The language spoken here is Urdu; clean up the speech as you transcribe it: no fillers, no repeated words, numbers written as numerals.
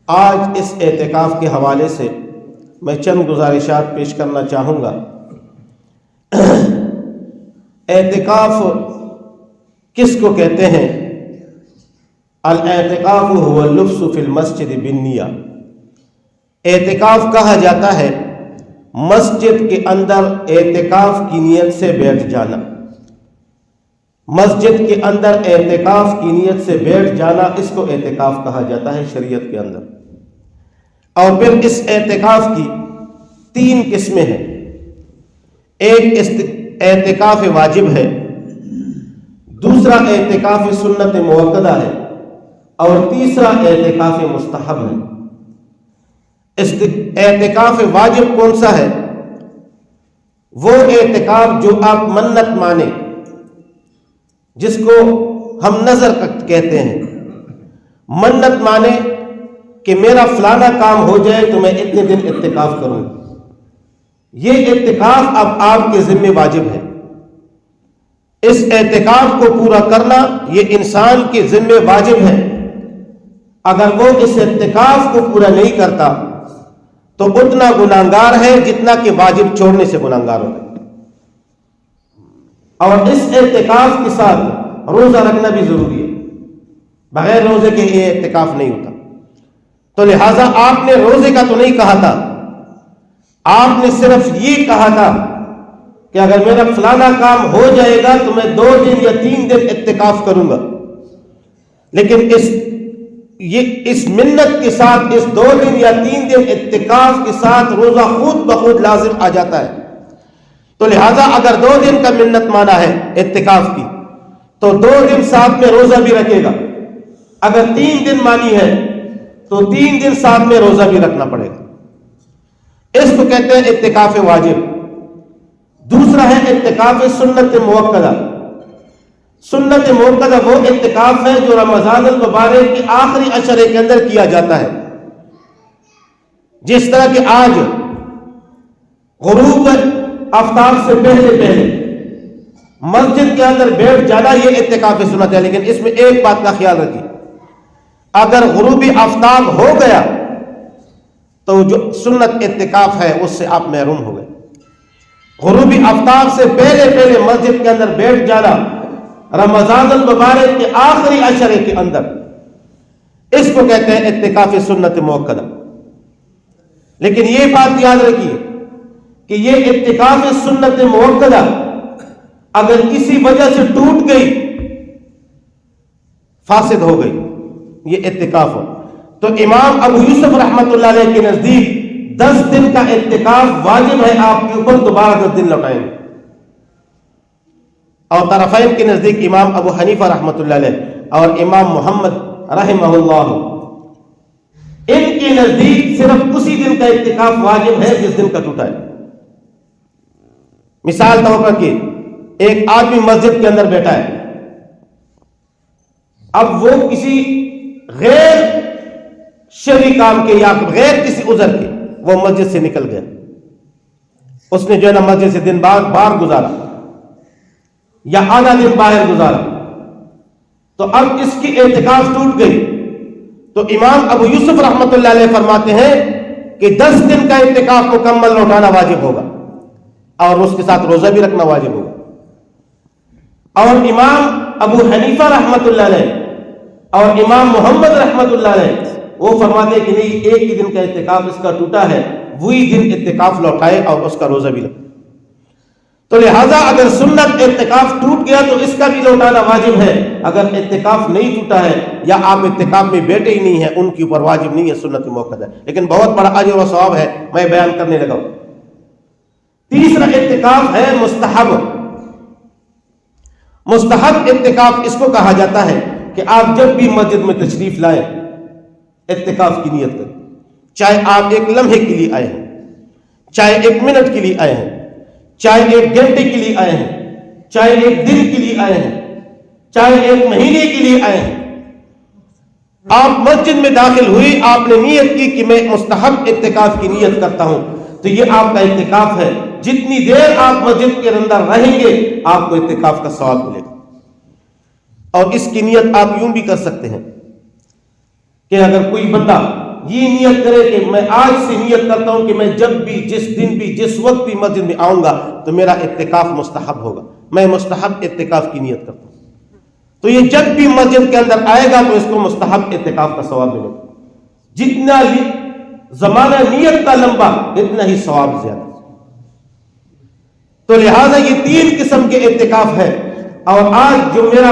آج اس اعتکاف کے حوالے سے میں چند گزارشات پیش کرنا چاہوں گا۔ اعتکاف کس کو کہتے ہیں؟ الاعتکاف هو اللبس فی المسجد بالنیہ۔ اعتکاف کہا جاتا ہے مسجد کے اندر اعتکاف کی نیت سے بیٹھ جانا۔ مسجد کے اندر اعتکاف کی نیت سے بیٹھ جانا، اس کو اعتکاف کہا جاتا ہے شریعت کے اندر۔ اور پھر اس اعتکاف کی 3 قسمیں ہیں۔ ایک اعتکاف واجب ہے، دوسرا اعتکاف سنت موقدہ ہے، اور تیسرا اعتکاف مستحب ہے۔ اعتکاف واجب کون سا ہے؟ وہ اعتکاف جو آپ منت مانے، جس کو ہم نظر کہتے ہیں۔ منت مانے کہ میرا فلانا کام ہو جائے تو میں اتنے دن اعتکاف کروں۔ یہ اعتکاف اب آپ کے ذمہ واجب ہے۔ اس اعتکاف کو پورا کرنا یہ انسان کے ذمہ واجب ہے۔ اگر وہ اس اعتکاف کو پورا نہیں کرتا تو اتنا گناہگار ہے جتنا کہ واجب چھوڑنے سے گناہگار ہوتا ہے۔ اور اس اعتکاف کے ساتھ روزہ رکھنا بھی ضروری ہے، بغیر روزے کے یہ اعتکاف نہیں ہوتا۔ تو لہٰذا آپ نے روزے کا تو نہیں کہا تھا، آپ نے صرف یہ کہا تھا کہ اگر میرا فلانا کام ہو جائے گا تو میں 2 دن یا 3 دن اعتکاف کروں گا۔ لیکن اس منت کے ساتھ، اس 2 دن یا 3 دن اعتکاف کے ساتھ روزہ خود بخود لازم آ جاتا ہے۔ تو لہٰذا اگر 2 دن کا منت مانا ہے اعتکاف کی تو 2 دن ساتھ میں روزہ بھی رکھے گا۔ اگر 3 دن مانی ہے تو 3 دن ساتھ میں روزہ بھی رکھنا پڑے گا۔ اس کو کہتے ہیں اعتکاف واجب۔ دوسرا ہے اعتکاف سنت موقدہ۔ سنت موقدہ وہ اعتکاف ہے جو رمضان المبارک کے آخری عشرے کے اندر کیا جاتا ہے۔ جس طرح کہ آج غروب آفتاب سے پہلے مسجد کے اندر بیٹھ جانا یہ اعتکاف سنت ہے، لیکن اس میں ایک بات کا خیال رکھیے، اگر غروبی آفتاب ہو گیا تو جو سنت اعتکاف ہے اس سے آپ محروم ہو گئے۔ غروبی آفتاب سے پہلے مسجد کے اندر بیٹھ جانا رمضان المبارک کے آخری عشرے کے اندر، اس کو کہتے ہیں اعتکاف سنت موقدہ۔ لیکن یہ بات یاد رکھیے کہ یہ اعتکاف سنت موقدہ اگر کسی وجہ سے ٹوٹ گئی، فاسد ہو گئی یہ اعتکاف ہو، تو امام ابو یوسف رحمۃ اللہ علیہ کے نزدیک 10 دن کا اعتکاف واجب ہے آپ کے اوپر، دوبارہ 10 دن لوٹائیں گے۔ اور طرفین کے نزدیک امام ابو حنیفہ رحمۃ اللہ علیہ اور امام محمد رحمہ اللہ، ان کے نزدیک صرف اسی دن کا اعتکاف واجب ہے جس دن کا ٹوٹا ہے۔ مثال طور پر کہ ایک آدمی مسجد کے اندر بیٹھا ہے، اب وہ کسی غیر شرعی کام کے یا غیر کسی عذر کے وہ مسجد سے نکل گیا، اس نے جو ہے نا مسجد سے دن باہر گزارا یا آدھا دن باہر گزارا، تو اب اس کی اعتکاف ٹوٹ گئی۔ تو امام ابو یوسف رحمۃ اللہ علیہ فرماتے ہیں کہ 10 دن کا اعتکاف مکمل لوٹانا واجب ہوگا اور اس کے ساتھ روزہ بھی رکھنا واجب ہوگا۔ اور امام ابو حنیفہ رحمۃ اللہ علیہ اور امام محمد رحمۃ اللہ علیہ وہ فرماتے ہیں کہ نہیں، ایک ہی دن کا اعتکاف اس کا ٹوٹا ہے، وہی دن اعتکاف لوٹائے اور اس کا روزہ بھی لگائے۔ تو لہٰذا اگر سنت اعتکاف ٹوٹ گیا تو اس کا بھی لوٹانا واجب ہے۔ اگر اعتکاف نہیں ٹوٹا ہے یا آپ اعتکاف میں بیٹھے ہی نہیں ہیں، ان کے اوپر واجب نہیں ہے، سنت موقدہ ہے، لیکن بہت بڑا اجر و ثواب ہے، میں بیان کرنے لگا ہوں۔ تیسرا اعتکاف ہے مستحب۔ مستحب اعتکاف اس کو کہا جاتا ہے کہ آپ جب بھی مسجد میں تشریف لائیں اعتکاف کی نیت کریں، چاہے آپ 1 لمحے کے لیے آئے ہیں، چاہے 1 منٹ کے لیے آئے ہیں، چاہے 1 گھنٹے کے لیے آئے ہیں، چاہے 1 دن کے لیے آئے ہیں، چاہے 1 مہینے کے لیے آئے ہیں، آپ مسجد میں داخل ہوئی، آپ نے نیت کی کہ میں مستحب اعتکاف کی نیت کرتا ہوں، تو یہ آپ کا اعتکاف ہے۔ جتنی دیر آپ مسجد کے اندر رہیں گے آپ کو اعتکاف کا ثواب ملے گا۔ اور اس کی نیت آپ یوں بھی کر سکتے ہیں کہ اگر کوئی بندہ یہ نیت کرے کہ میں آج سے نیت کرتا ہوں کہ میں جب بھی, جس دن بھی, جس وقت بھی مسجد میں آؤں گا تو میرا اعتکاف مستحب ہوگا, میں مستحب اعتکاف کی نیت کرتا ہوں. تو یہ جب بھی مسجد کے اندر آئے گا تو اس کو مستحب اعتکاف کا ثواب ملے گا. جتنا زمانہ نیت کا لمبا اتنا ہی ثواب زیادہ. تو لہٰذا یہ 3 قسم کے اعتکاف ہے. اور آج جو میرا